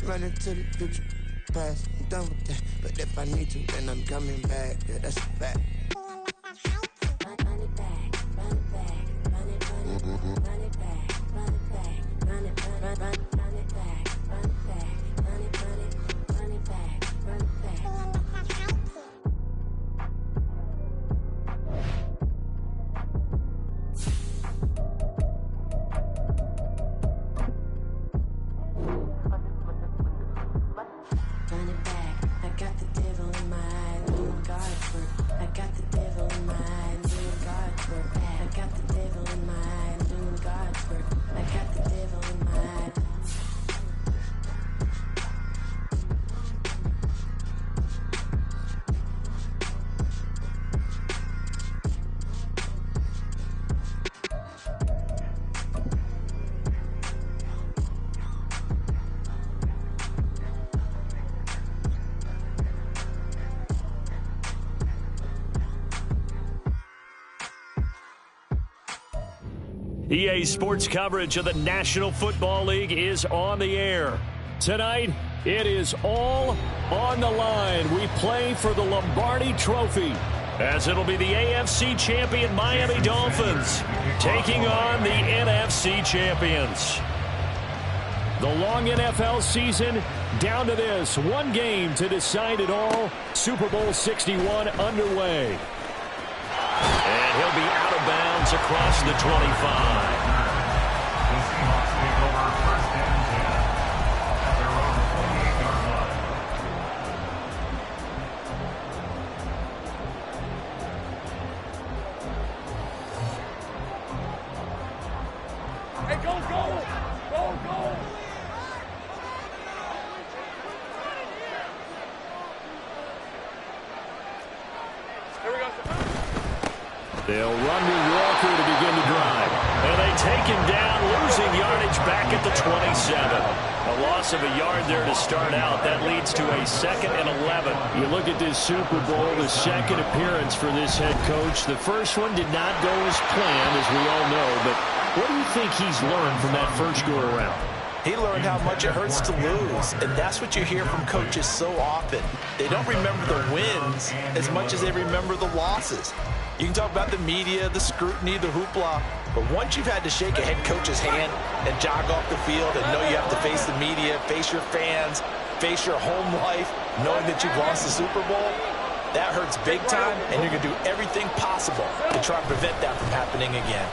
running to the future, past. I'm done with that. But if I need to, then I'm coming back. Yeah, that's a fact. EA Sports coverage of the National Football League is on the air. Tonight, it is all on the line. We play for the Lombardi Trophy, as it'll be the AFC champion Miami Dolphins taking on the NFC champions. The long NFL season down to this. One game to decide it all. Super Bowl 61 underway. And he'll be out of bounds across the 25. Hey, go! Here we go. They'll run with Walker to begin the drive. And they take him down, losing yardage back at the 27. A loss of a yard there to start out. That leads to a 2nd and 11. You look at this Super Bowl, the second appearance for this head coach. The first one did not go as planned, as we all know. But what do you think he's learned from that first go-around? He learned how much it hurts to lose, and that's what you hear from coaches so often. They don't remember the wins as much as they remember the losses. You can talk about the media, the scrutiny, the hoopla, but once you've had to shake a head coach's hand and jog off the field and know you have to face the media, face your fans, face your home life, knowing that you've lost the Super Bowl, that hurts big time, and you're going to do everything possible to try and prevent that from happening again.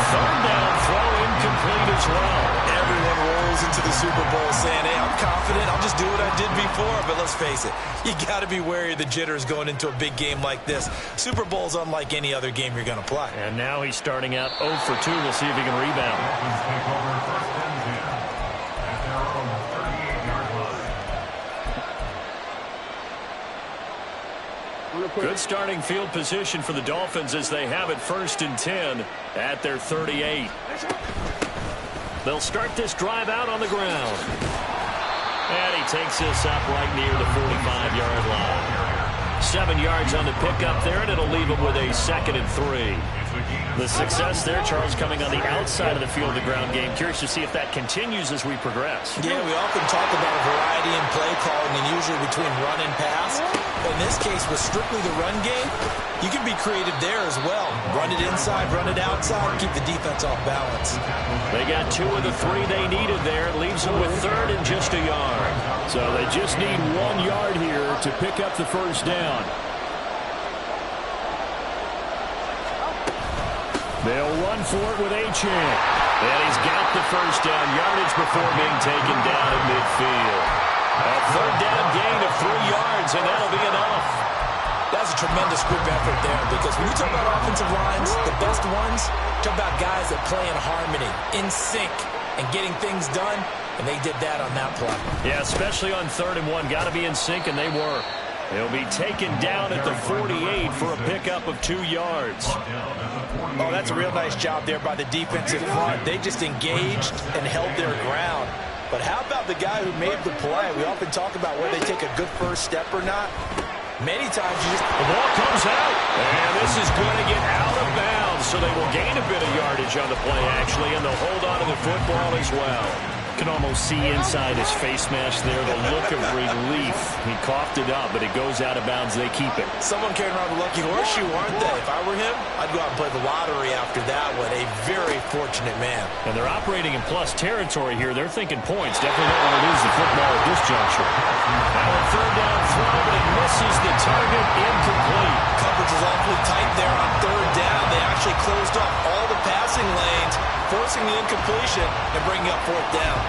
Third down throw incomplete as well. Everyone rolls into the Super Bowl saying, hey, I'm confident. I'll just do what I did before. But let's face it, you got to be wary of the jitters going into a big game like this. Super Bowl's unlike any other game you're going to play. And now he's starting out 0 for 2. We'll see if he can rebound. Good starting field position for the Dolphins as they have it 1st and 10 at their 38. They'll start this drive out on the ground. And he takes this up right near the 45-yard line. 7 yards on the pickup there, and it'll leave him with a 2nd and 3. The success there, Charles, coming on the outside of the field of the ground game. Curious to see if that continues as we progress. Yeah, we often talk about a variety in play calling, and usually between run and pass. But in this case, with strictly the run game, you can be creative there as well. Run it inside, run it outside, keep the defense off balance. They got 2 of the 3 they needed there. It leaves them with 3rd and just a yard. So they just need 1 yard here to pick up the first down. They'll run for it with Achane. And he's got the first down yardage before being taken down at midfield. A 3rd down gain of 3 yards, and that'll be enough. That's a tremendous group effort there, because when you talk about offensive lines, the best ones, talk about guys that play in harmony, in sync, and getting things done, and they did that on that play. Yeah, especially on 3rd and 1. Got to be in sync, and they were. They'll be taken down at the 48 for a pickup of 2 yards. Oh, that's a real nice job there by the defensive front. They just engaged and held their ground. But how about the guy who made the play? We often talk about whether they take a good first step or not. Many times you just... The ball comes out, and this is going to get out of bounds. themselves, so they will gain a bit of yardage on the play, actually, and they'll hold on to the football as well. Can almost see inside his face mask there the look of relief. He coughed it up, but it goes out of bounds. They keep it. Someone carrying around a lucky horseshoe, aren't they? If I were him, I'd go out and play the lottery after that one. A very fortunate man. And they're operating in plus territory here. They're thinking points. Definitely don't want to lose the football at this juncture. Now a third down throw, but it misses the target, incomplete. Coverage was awfully tight there on third down. They actually closed off all the passing lanes, forcing the incompletion and bringing up fourth down.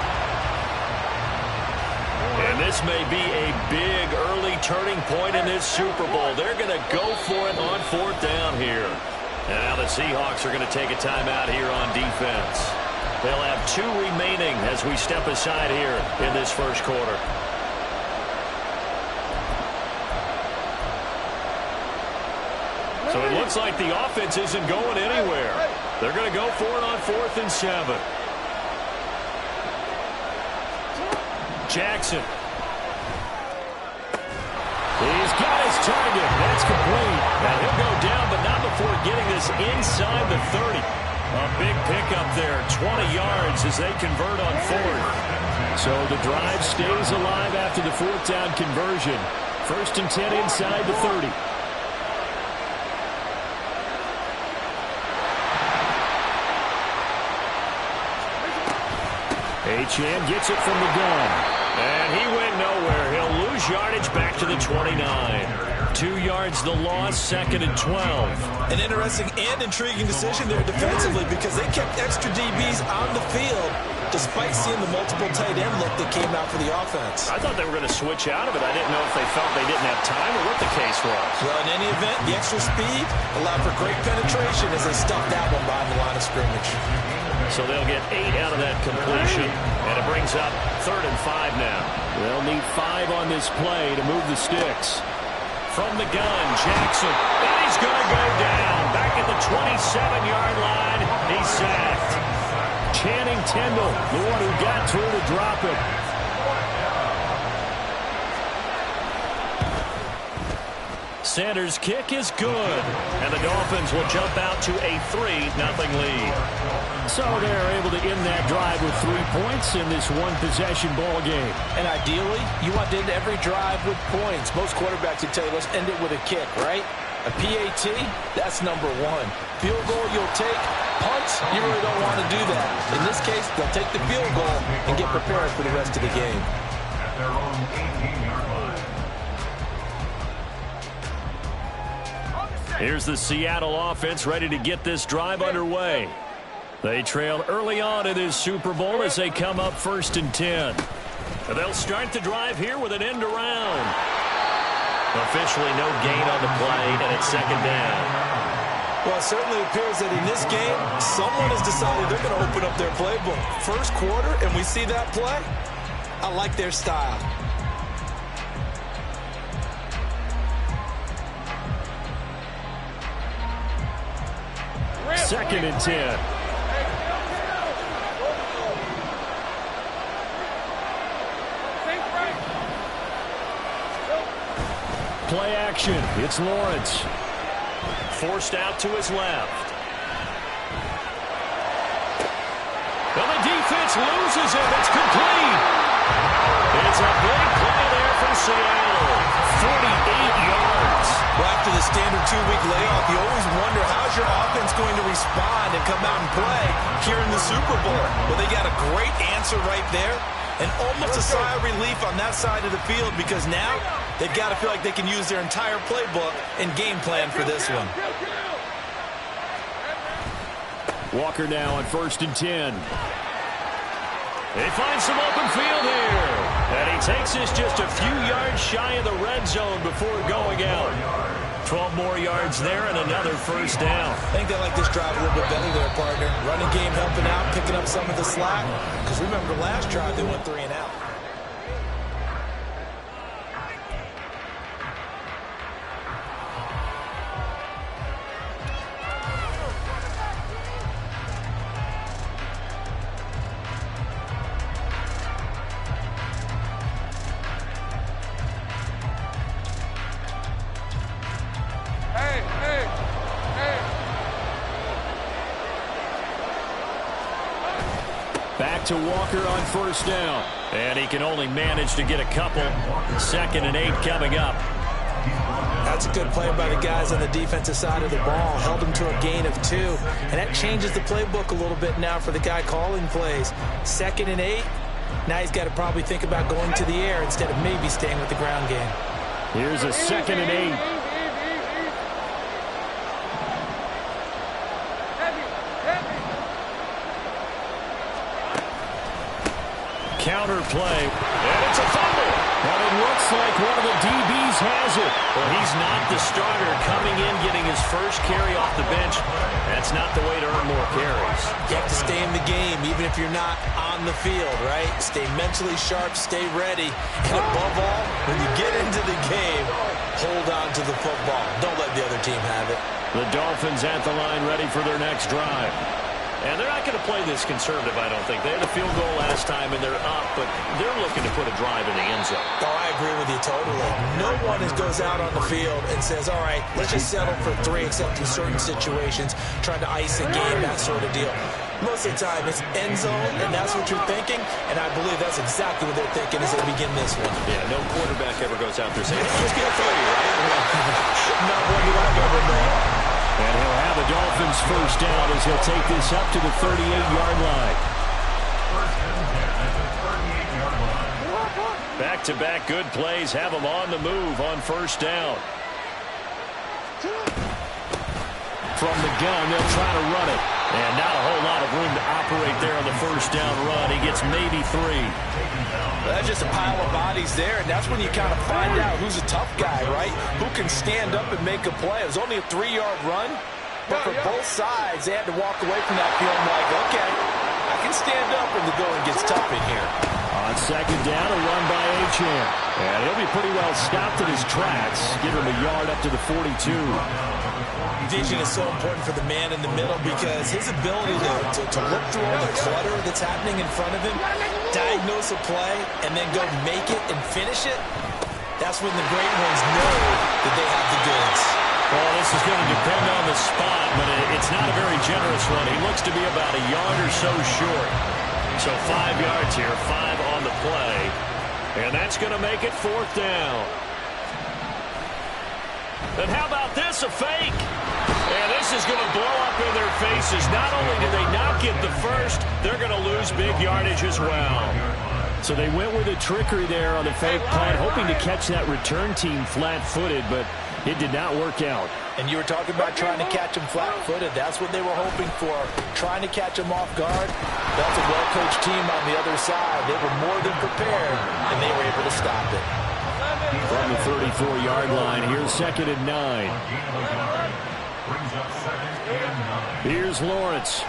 And this may be a big early turning point in this Super Bowl. They're going to go for it on fourth down here. And now the Seahawks are going to take a timeout here on defense. They'll have 2 remaining as we step aside here in this first quarter. So it looks like the offense isn't going anywhere. They're going to go for it on 4th and 7. Jackson. He's got his target. That's complete. And he'll go down, but not before getting this inside the 30. A big pickup there, 20 yards as they convert on 4th. So the drive stays alive after the 4th down conversion. 1st and 10 inside the 30. Achane gets it from the gun. And he went nowhere. He'll lose yardage back to the 29. 2 yards the loss, 2nd and 12. An interesting and intriguing decision there defensively because they kept extra DBs on the field despite seeing the multiple tight end look that came out for the offense. I thought they were going to switch out of it. I didn't know if they felt they didn't have time or what the case was. Well, in any event, the extra speed allowed for great penetration as they stuffed that one behind the line of scrimmage. So they'll get 8 out of that completion, and it brings up 3rd and 5 now. They'll need 5 on this play to move the sticks. From the gun, Jackson, and he's going to go down. Back at the 27-yard line, he's sacked. Channing Tindall, the one who got through to drop it. Sanders' kick is good, and the Dolphins will jump out to a 3-0 lead. So they're able to end that drive with 3 points in this one-possession ball game. And ideally, you want to end every drive with points. Most quarterbacks would tell you, let's end it with a kick, right? A PAT, that's number 1. Field goal you'll take. Punts, you really don't want to do that. In this case, they'll take the field goal and get prepared for the rest of the game. At their own 18-yard line. Here's the Seattle offense ready to get this drive underway. They trail early on in this Super Bowl as they come up 1st and 10. They'll start the drive here with an end around. Officially no gain on the play, and it's 2nd down. Well, it certainly appears that in this game, someone has decided they're going to open up their playbook. First quarter, and we see that play. I like their style. Second and 10. Play action. It's Lawrence. Forced out to his left. Well, the defense loses it. It's complete. It's a big play there for Seattle. 48 yards. Well, after the standard 2-week layoff, you always wonder how's your offense going to respond and come out and play here in the Super Bowl. Well, they got a great answer right there. And almost a sigh of relief on that side of the field because now they've got to feel like they can use their entire playbook and game plan for this one. Walker now on 1st and 10. They find some open field here. And he takes this just a few yards shy of the red zone before going out. 12 more yards there and another 1st down. I think they like this drive a little bit better there, partner. Running game helping out, picking up some of the slack. Because remember, last drive they went 3 and out. Back to Walker on first down. And he can only manage to get a couple. 2nd and 8 coming up. That's a good play by the guys on the defensive side of the ball. Held him to a gain of 2. And that changes the playbook a little bit now for the guy calling plays. 2nd and 8. Now he's got to probably think about going to the air instead of maybe staying with the ground game. Here's a 2nd and 8. Counter play, and it's a fumble. But it looks like one of the DBs has it. Well, he's not the starter coming in, getting his first carry off the bench. That's not the way to earn more carries. You have to stay in the game, even if you're not on the field, right? Stay mentally sharp, stay ready. And above all, when you get into the game, hold on to the football. Don't let the other team have it. The Dolphins at the line ready for their next drive. And they're not going to play this conservative, I don't think. They had a field goal last time, and they're up, but they're looking to put a drive in the end zone. Oh, I agree with you totally. No one goes out on the field and says, all right, let's just settle for 3, except in certain situations, trying to ice a game, that sort of deal. Most of the time, it's end zone, and that's what you're thinking, and I believe that's exactly what they're thinking as they begin this one. Yeah, no quarterback ever goes out there saying, hey, let's get a 30, right? Not one that I've ever known. And he'll have the Dolphins first down as he'll take this up to the 38-yard line. Back-to-back good plays have them on the move on first down. From the gun, they'll try to run it. And not a whole lot of room to operate there on the first down run. He gets maybe 3. That's just a pile of bodies there, and that's when you kind of find out who's a tough guy, right? Who can stand up and make a play. It was only a 3-yard run, but for both sides, they had to walk away from that feeling like, okay, I can stand up when the going gets tough in here. On second down, a run by Achane. And he'll be pretty well stopped in his tracks. Give him a yard up to the 42. Vision is so important for the man in the middle because his ability to look through all the clutter that's happening in front of him, diagnose a play, and then go make it and finish it, that's when the great ones know that they have the goods. Well, this is going to depend on the spot, but it's not a very generous one. He looks to be about a yard or so short. So 5 yards here, 5 on the play. And that's going to make it 4th down. And how about this, a fake? And this is going to blow up in their faces. Not only did they not get the first, they're going to lose big yardage as well. So they went with a trickery there on the fake punt, hoping to catch that return team flat-footed, but it did not work out. And you were talking about trying to catch him flat-footed. That's what they were hoping for, trying to catch him off guard. That's a well-coached team on the other side. They were more than prepared, and they were able to stop it. From the 34-yard line, here's 2nd and 9. Here's Lawrence.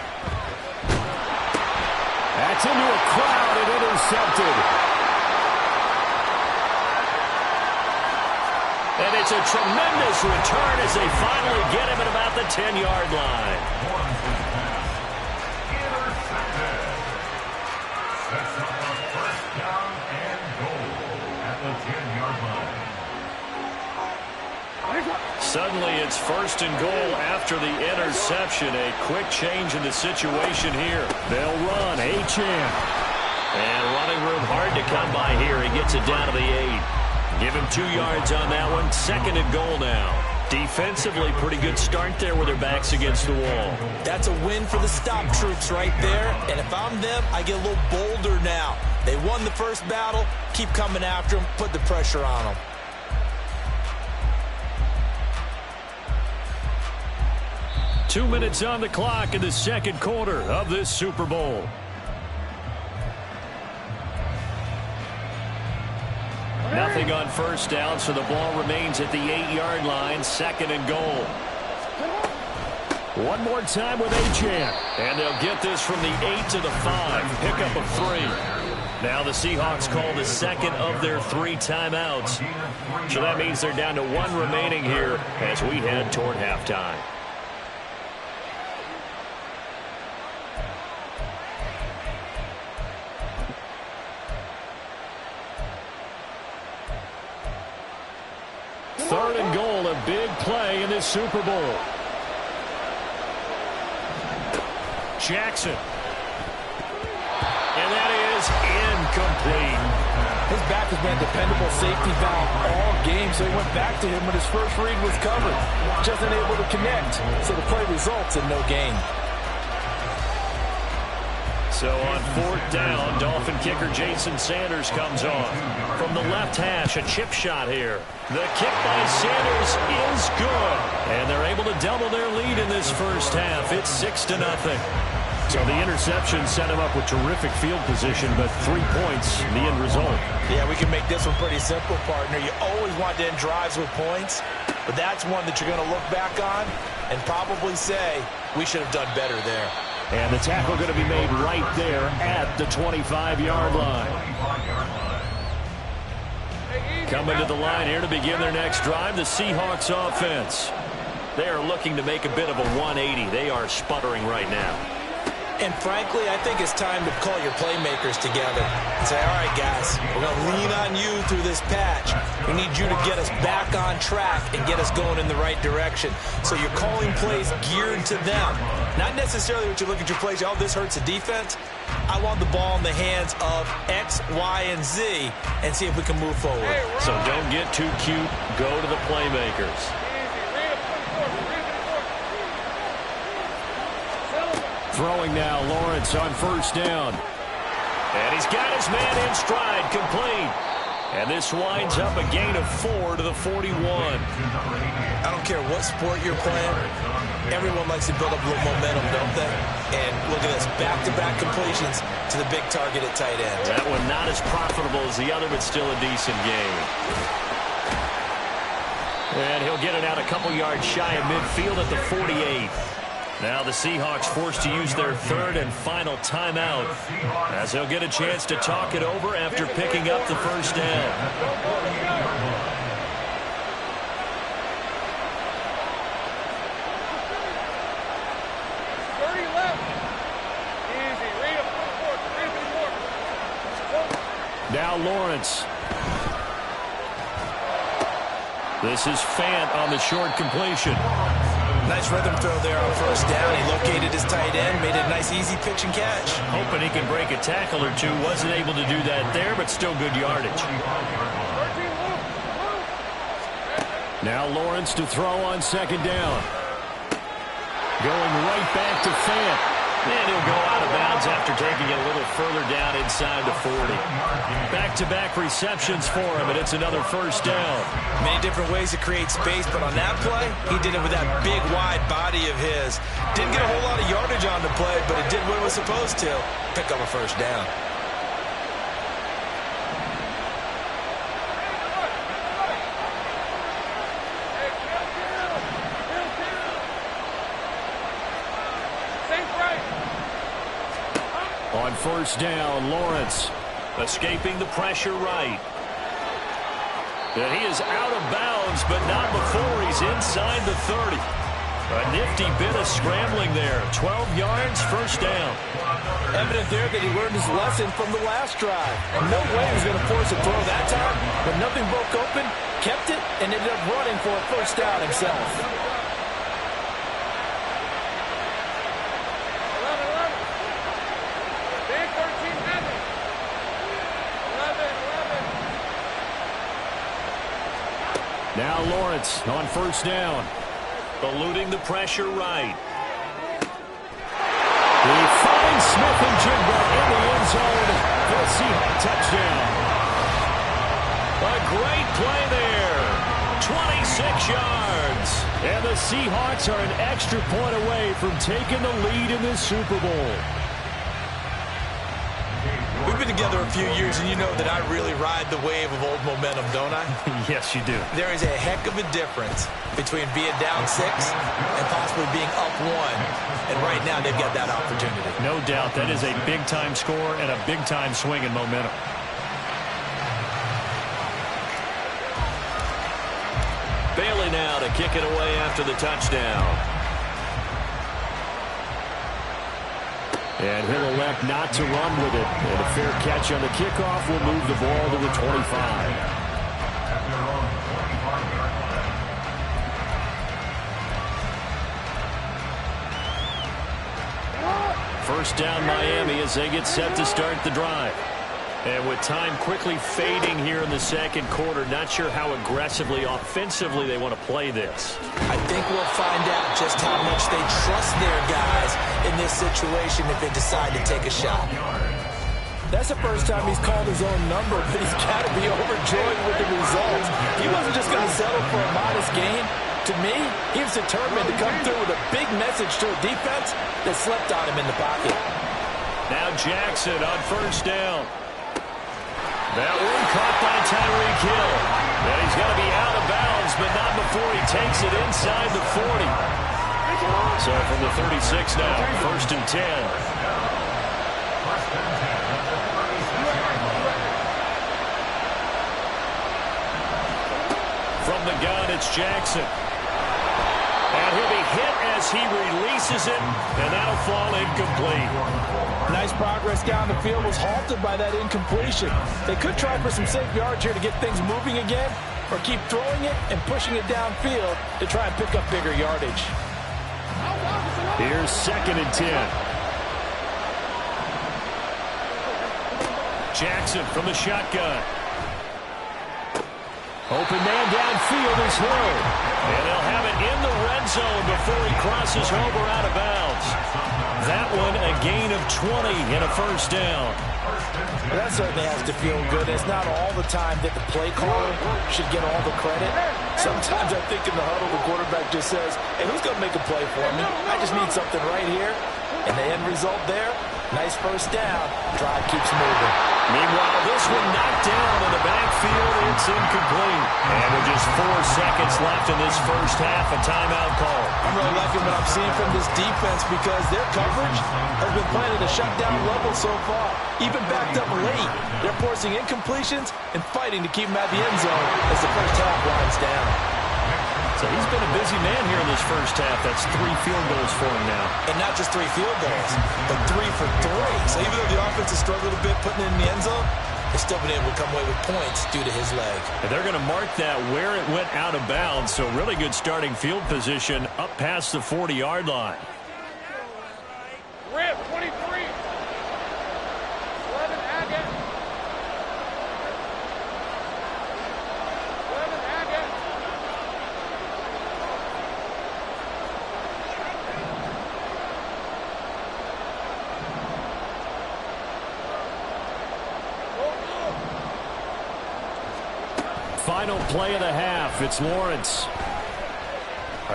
That's into a crowd and intercepted. And it's a tremendous return as they finally get him at about the 10-yard line. Intercepted. Sets up a first down and goal at the 10-yard line. Suddenly it's 1st and goal after the interception. A quick change in the situation here. They'll run. Achane. And running room hard to come by here. He gets it down to the 8. Give him 2 yards on that one. 2nd and goal now. Defensively, pretty good start there with their backs against the wall. That's a win for the stop troops right there. And if I'm them, I get a little bolder now. They won the first battle. Keep coming after them. Put the pressure on them. Two minutes on the clock in the second quarter of this Super Bowl. Nothing on first down, so the ball remains at the 8-yard line. 2nd and goal. One more time with Achane. And they'll get this from the 8 to the 5. Pickup of 3. Now the Seahawks call the 2nd of their 3 timeouts. So that means they're down to 1 remaining here as we head toward halftime. Third and goal, a big play in this Super Bowl. Jackson. back has been a dependable safety valve all game, so he went back to him when his first read was covered. Just unable to connect, so the play results in no gain. So on 4th down, Dolphin kicker Jason Sanders comes on. From the left hash, a chip shot here. The kick by Sanders is good. And they're able to double their lead in this first half. It's 6-0. So the interception set him up with terrific field position, but 3 points, the end result. Yeah, we can make this one pretty simple, partner. You always want to end drives with points, but that's one that you're going to look back on and probably say, we should have done better there. And the tackle going to be made right there at the 25-yard line. Coming to the line here to begin their next drive, the Seahawks offense. They are looking to make a bit of a 180. They are sputtering right now. And frankly, I think it's time to call your playmakers together and say, all right, guys, we're going to lean on you through this patch. We need you to get us back on track and get us going in the right direction. So you're calling plays geared to them. Not necessarily what you look at your plays, oh, this hurts the defense. I want the ball in the hands of X, Y, and Z and see if we can move forward. So don't get too cute. Go to the playmakers. Throwing now, Lawrence on 1st down. And he's got his man in stride, complete. And this winds up a gain of 4 to the 41. I don't care what sport you're playing. Everyone likes to build up a little momentum, don't they? And look at this, back-to-back completions to the big target at tight end. That one not as profitable as the other, but still a decent gain. And he'll get it out a couple yards shy of midfield at the 48. Now the Seahawks forced to use their 3rd and final timeout as they'll get a chance to talk it over after picking up the first down. Now Lawrence. This is Fant on the short completion. Nice rhythm throw there on 1st down. He located his tight end, made it a nice easy pitch and catch. Hoping he can break a tackle or two. Wasn't able to do that there, but still good yardage. Now Lawrence to throw on 2nd down. Going right back to Fant. And he'll go out of bounds after taking it a little further down inside the 40. Back-to-back receptions for him, and it's another 1st down. Many different ways to create space, but on that play, he did it with that big, wide body of his. Didn't get a whole lot of yardage on the play, but it did what it was supposed to. Pick up a 1st down. On 1st down, Lawrence escaping the pressure right. And he is out of bounds, but not before he's inside the 30. A nifty bit of scrambling there. 12 yards, 1st down. Evident there that he learned his lesson from the last drive. And no way he was going to force a throw that time, but nothing broke open, kept it, and ended up running for a 1st down himself. Now Lawrence on 1st down. Eluding the pressure right. He finds Smith and Jigba in the end zone for a Seahawk touchdown. A great play there. 26 yards. And the Seahawks are an extra point away from taking the lead in this Super Bowl. We've been together a few years, and you know that I really ride the wave of old momentum, don't I? Yes, you do. There is a heck of a difference between being down 6 and possibly being up 1. And right now, they've got that opportunity. No doubt. That is a big-time score and a big-time swing in momentum. Bailey now to kick it away after the touchdown. And he'll elect not to run with it. And a fair catch on the kickoff will move the ball to the 25. First down Miami as they get set to start the drive. And with time quickly fading here in the second quarter, not sure how aggressively, offensively they want to play this. I think we'll find out just how much they trust their guys in this situation if they decide to take a shot. That's the first time he's called his own number, but he's got to be overjoyed with the results. He wasn't just going to settle for a modest gain. To me, he was determined to come through with a big message to a defense that slept on him in the pocket. Now Jackson on first down. That one caught by Tyreek Hill. And he's going to be out of bounds, but not before he takes it inside the 40. So from the 36 now, first and 10. From the gun, it's Jackson. And he'll be hit as he releases it, and that'll fall incomplete. Nice progress down the field, was halted by that incompletion. They could try for some safe yards here to get things moving again, or keep throwing it and pushing it downfield to try and pick up bigger yardage. Here's second and 10. Jackson from the shotgun. Open man downfield is Hill. And they'll have it in the red zone before he crosses over out of bounds. That one a gain of 20 and a first down. Well, that certainly has to feel good. It's not all the time that the play caller should get all the credit. Sometimes I think in the huddle the quarterback just says, hey, who's going to make a play for me? I just need something right here. And the end result there, nice first down. Drive keeps moving. Meanwhile, this one knocked down in the backfield. It's incomplete. And with just 4 seconds left in this first half, a timeout call. I'm really liking what I'm seeing from this defense because their coverage has been playing at a shutdown level so far. Even backed up late, they're forcing incompletions and fighting to keep them at the end zone as the first half winds down. So he's been a busy man here in this first half. That's 3 field goals for him now. And not just 3 field goals, but 3 for 3. So even though the offense has struggled a bit putting it in the end zone, they've still been able to come away with points due to his leg. And they're going to mark that where it went out of bounds. So really good starting field position up past the 40-yard line. Rip, 23. 11 Agate. 11 Agate. Final play of the half. It's Lawrence.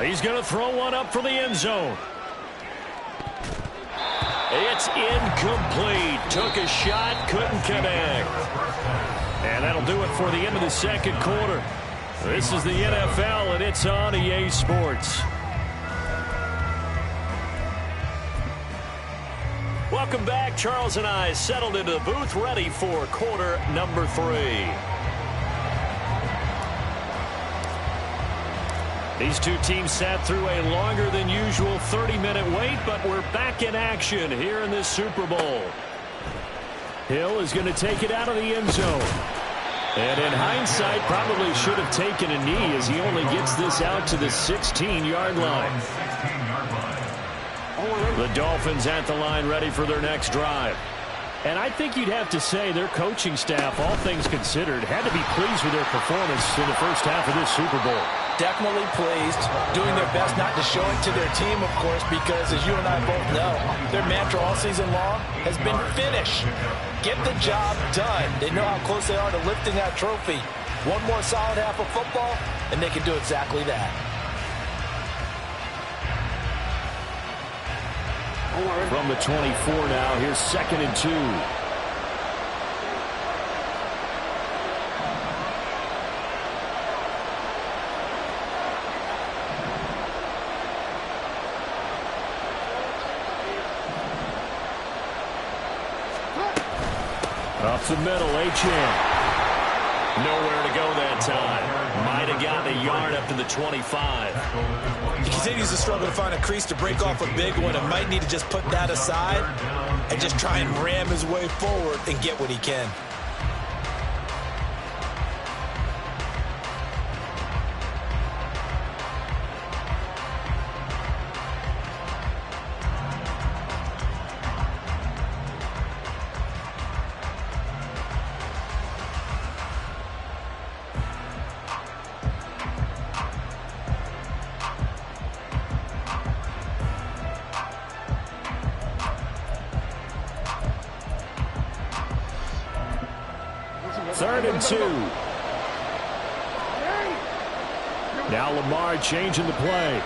He's going to throw one up for the end zone. It's incomplete. Took a shot, couldn't connect. And that'll do it for the end of the second quarter. This is the NFL, and it's on EA Sports. Welcome back. Charles and I settled into the booth, ready for quarter number 3. These two teams sat through a longer than usual 30-minute wait, but we're back in action here in this Super Bowl. Hill is going to take it out of the end zone. And in hindsight, probably should have taken a knee as he only gets this out to the 16-yard line. The Dolphins at the line ready for their next drive. And I think you'd have to say their coaching staff, all things considered, had to be pleased with their performance in the first half of this Super Bowl. Definitely pleased, doing their best not to show it to their team, of course, because as you and I both know, their mantra all season long has been finish. Get the job done. They know how close they are to lifting that trophy. One more solid half of football, and they can do exactly that. From the 24 now, here's second and 2. Up the middle, Achane. Nowhere to go that time. Might have gotten a yard up to the 25. He continues to struggle to find a crease to break off a big one and might need to just put that aside and just try and ram his way forward and get what he can. 3rd and 2. Now Lamar changing the play.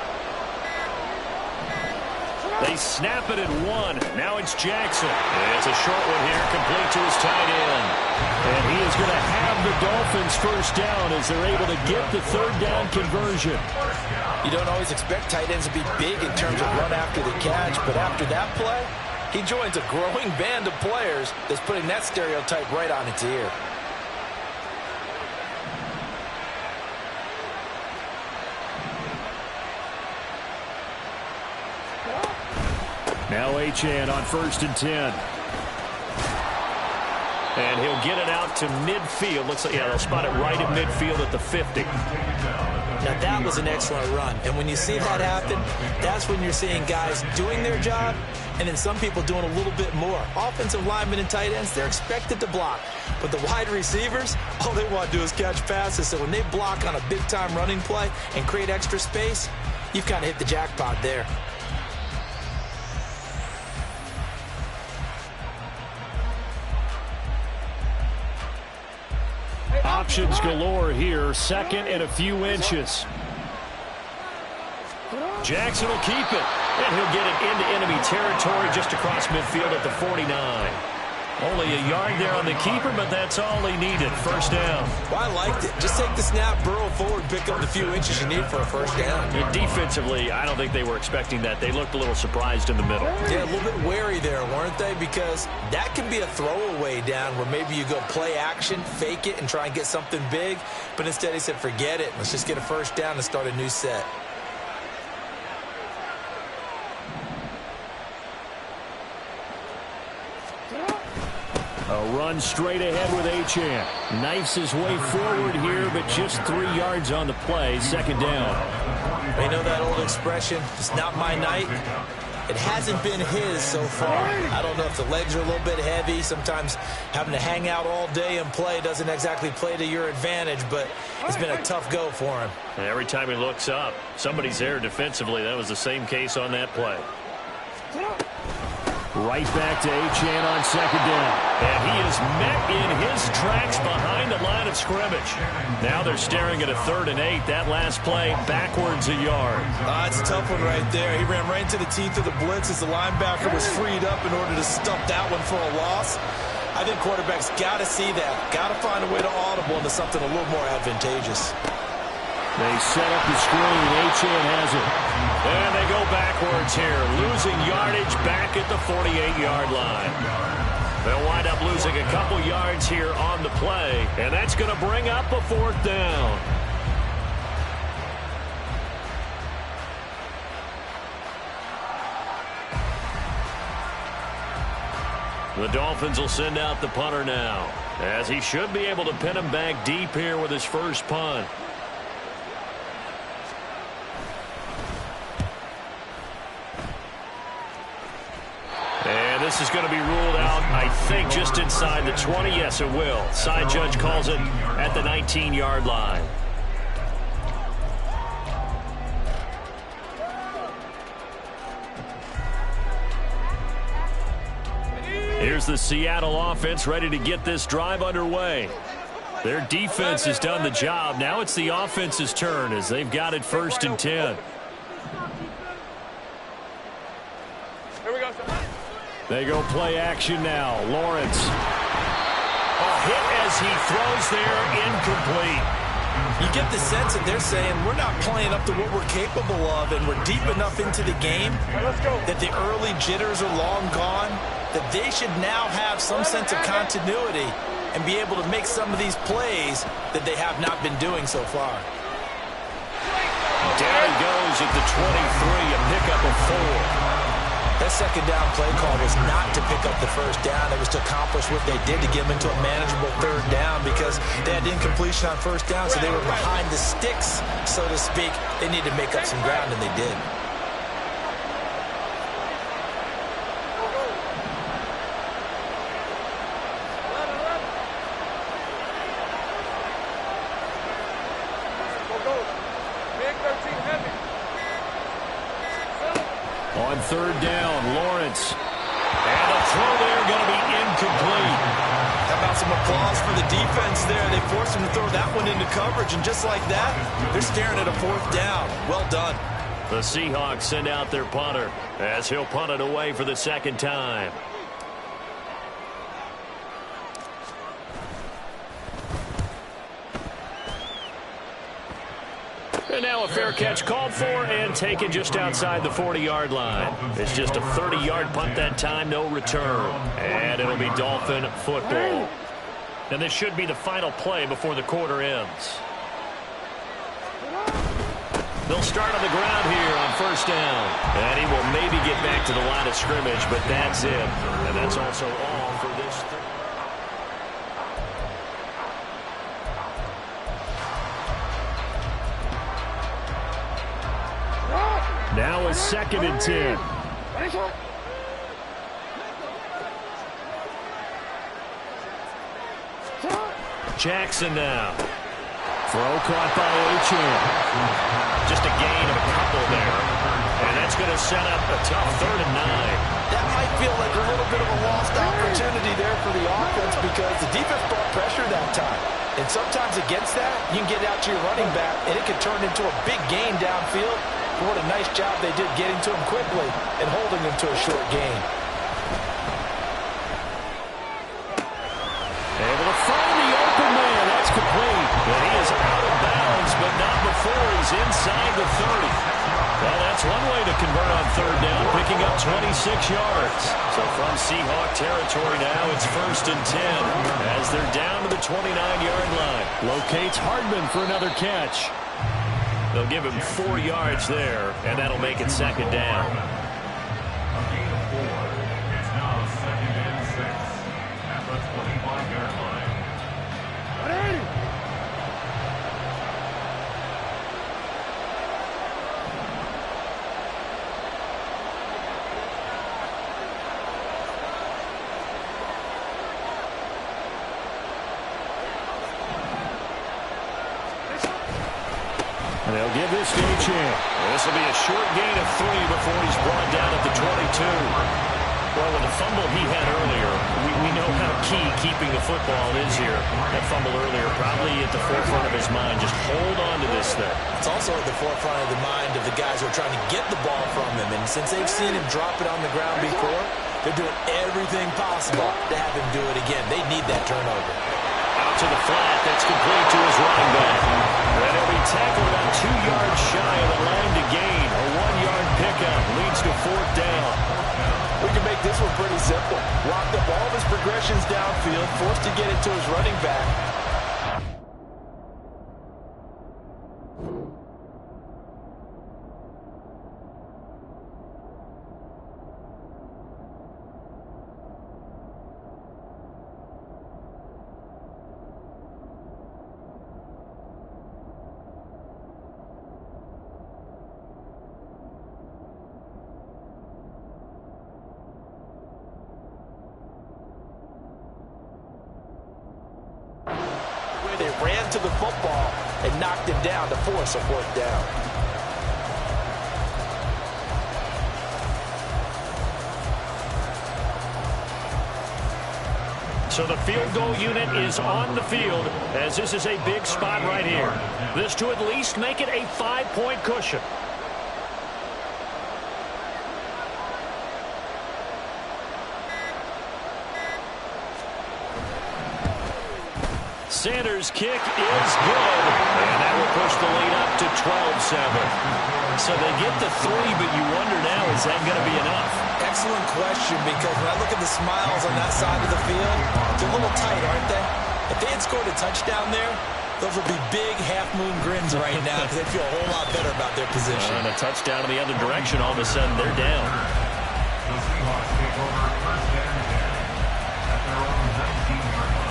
They snap it at 1. Now it's Jackson. It's a short one here, complete to his tight end. And he is going to have the Dolphins first down as they're able to get the 3rd down conversion. You don't always expect tight ends to be big in terms of run after the catch, but after that play, he joins a growing band of players that's putting that stereotype right on its ear. Now Achane on 1st and 10. And he'll get it out to midfield. Looks like, yeah, they'll spot it right at midfield at the 50. Now, that was an excellent run. And when you see that happen, that's when you're seeing guys doing their job and then some people doing a little bit more. Offensive linemen and tight ends, they're expected to block. But the wide receivers, all they want to do is catch passes. So when they block on a big-time running play and create extra space, you've kind of hit the jackpot there. Options galore here. 2nd and a few inches. Jackson will keep it. And he'll get it into enemy territory just across midfield at the 49. Only a yard there on the keeper, but that's all he needed. First down. Well, I liked it. Just take the snap, burrow forward, pick up the few inches you need for a first down. And defensively, I don't think they were expecting that. They looked a little surprised in the middle. Yeah, a little bit wary there, weren't they? Because that can be a throwaway down where maybe you go play action, fake it, and try and get something big. But instead he said, forget it. Let's just get a first down and start a new set. A run straight ahead with Achane. Knifes his way forward here, but just 3 yards on the play. 2nd down. You know that old expression, it's not my night? It hasn't been his so far. I don't know if the legs are a little bit heavy. Sometimes having to hang out all day and play doesn't exactly play to your advantage, but it's been a tough go for him. And every time he looks up, somebody's there defensively. That was the same case on that play. Right back to Achane on 2nd down. And he is met in his tracks behind the line of scrimmage. Now they're staring at a 3rd and 8. That last play backwards a yard. It's a tough one right there. He ran right into the teeth of the blitz as the linebacker was freed up in order to stump that one for a loss. I think quarterbacks got to see that. Got to find a way to audible into something a little more advantageous. They set up the screen. Achane has it. And they go backwards here, losing yardage back at the 48-yard line. They'll wind up losing a couple yards here on the play, and that's going to bring up a 4th down. The Dolphins will send out the punter now, as he should be able to pin him back deep here with his first punt. And this is going to be ruled out, I think, just inside the 20. Yes, it will. Side judge calls it at the 19-yard line. Here's the Seattle offense ready to get this drive underway. Their defense has done the job. Now it's the offense's turn as they've got it 1st and 10. They go play action now. Lawrence. A hit as he throws there, incomplete. You get the sense that they're saying we're not playing up to what we're capable of, and we're deep enough into the game that the early jitters are long gone, that they should now have some sense of continuity and be able to make some of these plays that they have not been doing so far. Down he goes at the 23, a pickup of 4. That 2nd down play call was not to pick up the first down. It was to accomplish what they did to get them into a manageable 3rd down because they had incompletion on 1st down, so they were behind the sticks, so to speak. They needed to make up some ground, and they did. On 3rd down, Lawrence. And a throw there going to be incomplete. How about some applause for the defense there. They forced him to throw that one into coverage, and just like that, they're staring at a fourth down. Well done. The Seahawks send out their punter as he'll punt it away for the second time. And now a fair catch called for and taken just outside the 40-yard line. It's just a 30-yard punt that time, no return. And it'll be Dolphin football. And this should be the final play before the quarter ends. They'll start on the ground here on first down. And he will maybe get back to the line of scrimmage, but that's it. And that's also all for this. Now a 2nd and 10. Jackson now. Throw caught by Achane. Just a gain of a couple there. And that's going to set up a tough 3rd and 9. That might feel like a little bit of a lost opportunity there for the offense because the defense brought pressure that time. And sometimes against that, you can get out to your running back, and it can turn into a big gain downfield. What a nice job they did getting to him quickly and holding him to a short gain. Able to find the open man. That's complete. And he is out of bounds, but not before he's inside the 30. Well, that's one way to convert on 3rd down, picking up 26 yards. So from Seahawk territory now, it's 1st and 10 as they're down to the 29-yard line. Locates Hardman for another catch. They'll give him 4 yards there, and that'll make it 2nd down. A gain of 4. It's now 2nd and 6 at the 25-yard line. And they'll give this to Achane. This will be a short gain of 3 before he's brought down at the 22. Well, with the fumble he had earlier, we know how key keeping the football is here. That fumble earlier probably at the forefront of his mind. Just hold on to this thing. It's also at the forefront of the mind of the guys who are trying to get the ball from him. And since they've seen him drop it on the ground before, they're doing everything possible to have him do it again. They need that turnover. Out to the flat. That's complete to his running back. And he'll be tackled about 2 yards shy of the line to gain. A 1-yard pickup leads to 4th down. We can make this one pretty simple. Locked up all of his progressions downfield, forced to get it to his running back. They ran to the football and knocked him down to force a 4th down. So the field goal unit is on the field as this is a big spot right here. This to at least make it a 5-point cushion. Sanders' kick is good, and that will push the lead up to 12-7. So they get the 3, but you wonder now, is that going to be enough? Excellent question, because when I look at the smiles on that side of the field, they're a little tight, aren't they? If they had scored a touchdown there, those would be big half-moon grins right now because they feel a whole lot better about their position. And a touchdown in the other direction, all of a sudden they're down. The Seahawks take over 1st and 10 at their own 19-yard line.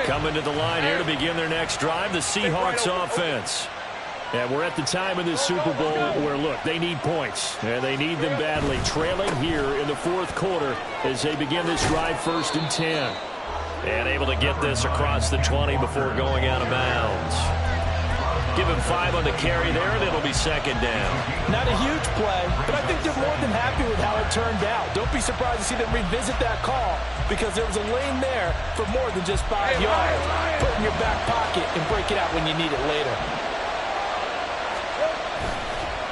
Coming to the line here to begin their next drive, the Seahawks offense. And we're at the time of this Super Bowl where, look, they need points. And they need them badly. Trailing here in the 4th quarter as they begin this drive 1st and 10. And able to get this across the 20 before going out of bounds. Give him 5 on the carry there, and it'll be second down. Not a huge play, but I think they're more than happy with how it turned out. Don't be surprised to see them revisit that call because there was a lane there for more than just 5 yards. Put it in your back pocket and break it out when you need it later.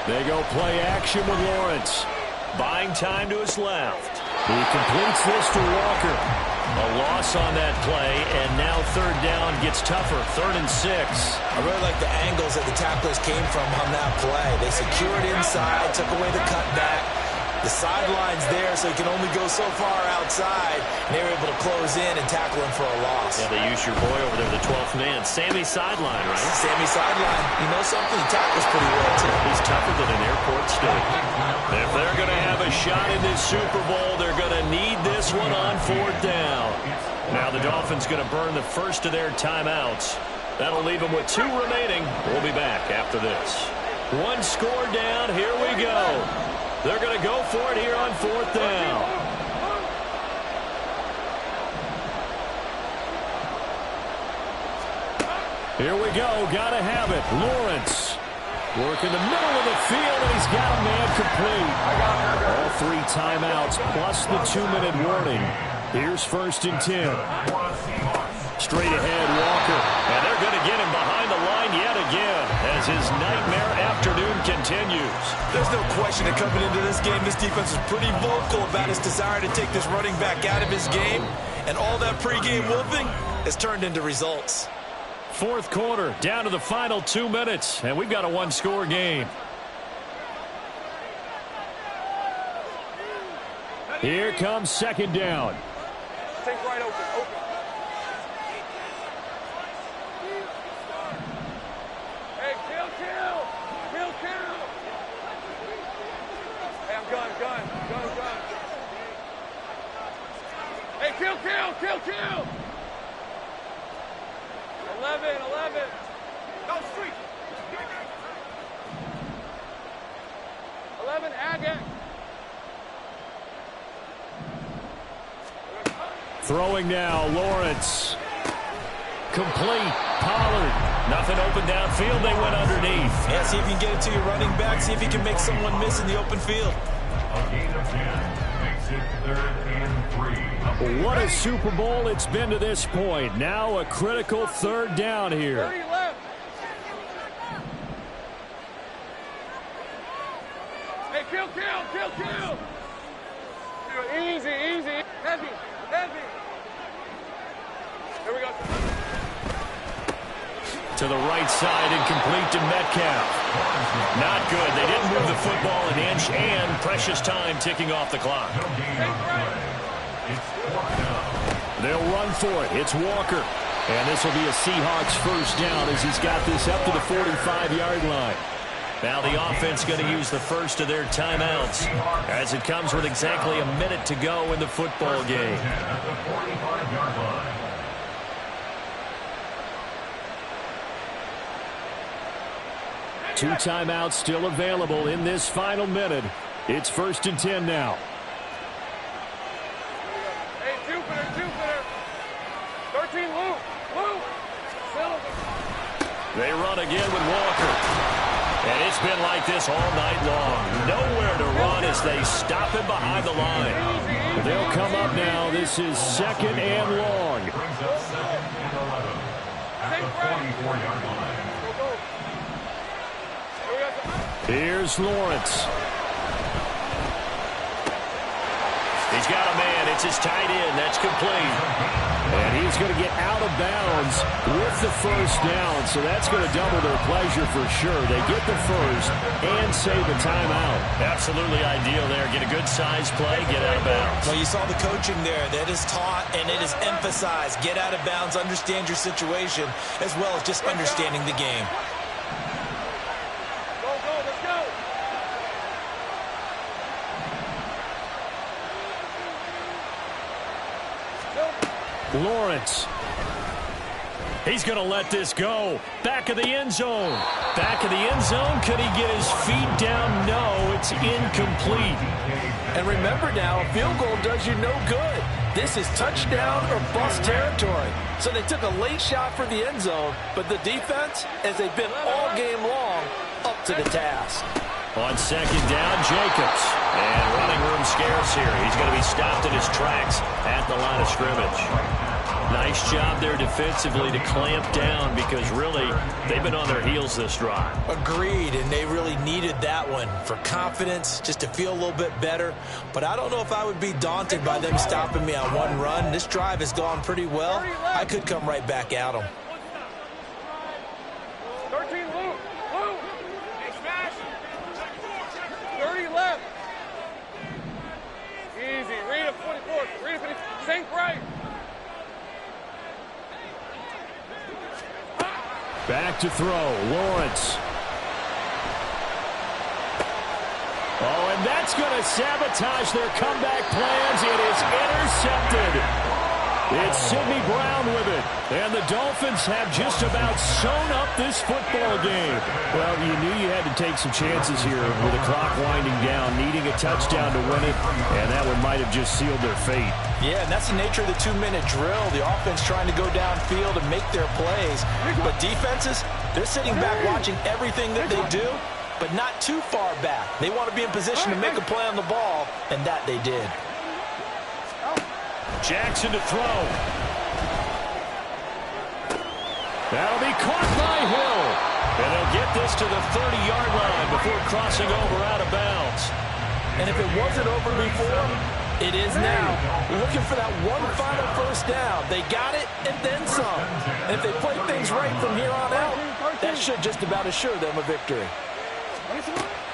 They go play action with Lawrence. Buying time to his left. He completes this to Walker. A loss on that play, and now third down gets tougher. 3rd and 6. I really like the angles that the tacklers came from on that play. They secured inside, took away the cutback. The sideline's there, so he can only go so far outside. And they were able to close in and tackle him for a loss. Yeah, they used your boy over there, the 12th man. Sammy Sideline, right? Sammy Sideline. You know something? He tackles pretty well, too. He's tougher than an airport steak. If they're going to have a shot in this Super Bowl, they're going to need this one on 4th down. Now the Dolphins going to burn the first of their timeouts. That'll leave them with 2 remaining. We'll be back after this. 1 score down. Here we go. They're going to go for it here on 4th down. Here we go. Got to have it. Lawrence. Work in the middle of the field, and he's got a man complete. All 3 timeouts plus the 2-minute warning. Here's 1st and 10. Straight ahead, Walker. And they're going to get him behind the line yet again as his nightmare afternoon continues. There's no question that coming into this game, this defense is pretty vocal about his desire to take this running back out of his game. And all that pregame wolfing has turned into results. 4th quarter, down to the final 2 minutes, and we've got a 1-score game. Here comes 2nd down. Take right open. Hey, kill. Hey, I'm gun. Hey, kill. 11. Go street. 11, Agate. Throwing now, Lawrence. Complete. Pollard. Nothing open downfield. They went underneath. Yeah, see if you can get it to your running back. See if you can make someone miss in the open field. A gain of 10 makes it 3rd and 3. What a Super Bowl it's been to this point. Now a critical 3rd down here. 30 left. Hey, kill. Easy. Heavy. Here we go. To the right side and complete to Metcalf. Not good. They didn't move the football an inch, and precious time ticking off the clock. They'll run for it. It's Walker. And this will be a Seahawks 1st down as he's got this up to the 45-yard line. Now the offense going to use the first of their timeouts as it comes with exactly a minute to go in the football game. At the 45-yard line. 2 timeouts still available in this final minute. It's 1st and 10 now. Hey, Jupiter. 13, Luke. They run again with Walker. And it's been like this all night long. Nowhere to run as they stop him behind the line. They'll come up now. This is 2nd and long. Brings up 2nd and 11 at the 44-yard line. Here's Lawrence. He's got a man. It's his tight end. That's complete. And he's going to get out of bounds with the 1st down, so that's going to double their pleasure for sure. They get the 1st and save a timeout. Absolutely ideal there. Get a good size play, get out of bounds. Well, you saw the coaching there. That is taught and it is emphasized. Get out of bounds, understand your situation, as well as just understanding the game. Let's go. Lawrence. He's going to let this go. Back of the end zone. Back of the end zone. Could he get his feet down? No, it's incomplete. And remember now, a field goal does you no good. This is touchdown or bust territory. So they took a late shot for the end zone, but the defense, as they've been all game long, up to the task. On second down, Jacobs. And running room scarce here. He's going to be stopped in his tracks at the line of scrimmage. Nice job there defensively to clamp down because really they've been on their heels this drive. Agreed, and they really needed that one for confidence, just to feel a little bit better. But I don't know if I would be daunted by them stopping me on one run. This drive has gone pretty well. I could come right back at them. 13 loop. Loop. Smash. 30 left. Easy. Read it 44. Read it 50. Sink right. Back to throw, Lawrence. Oh, and that's going to sabotage their comeback plans. It is intercepted. It's Sidney Brown with it. And the Dolphins have just about sewn up this football game. Well, you knew you had to take some chances here with the clock winding down, needing a touchdown to win it, and that one might have just sealed their fate. Yeah, and that's the nature of the 2-minute drill. The offense trying to go downfield and make their plays. But defenses, they're sitting back watching everything that they do, but not too far back. They want to be in position to make a play on the ball, and that they did. Jackson to throw. That'll be caught by Hill. And they'll get this to the 30-yard line before crossing over out of bounds. And if it wasn't over before, it is now. Looking for that one final first down. They got it and then some. And if they play things right from here on out, that should just about assure them a victory.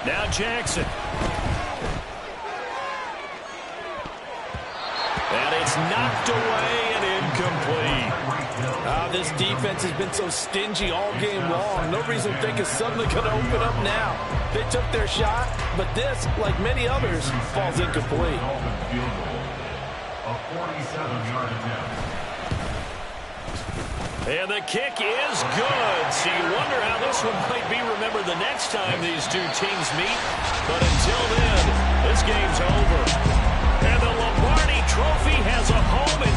Now Jackson. And it's knocked away and incomplete. This defense has been so stingy all game long. No reason to think it's suddenly going to open up now. They took their shot, but this, like many others, falls incomplete. A 47-yard attempt. And the kick is good. So you wonder how this one might be remembered the next time these two teams meet. But until then, this game's over. And the Lombardi Trophy has a home in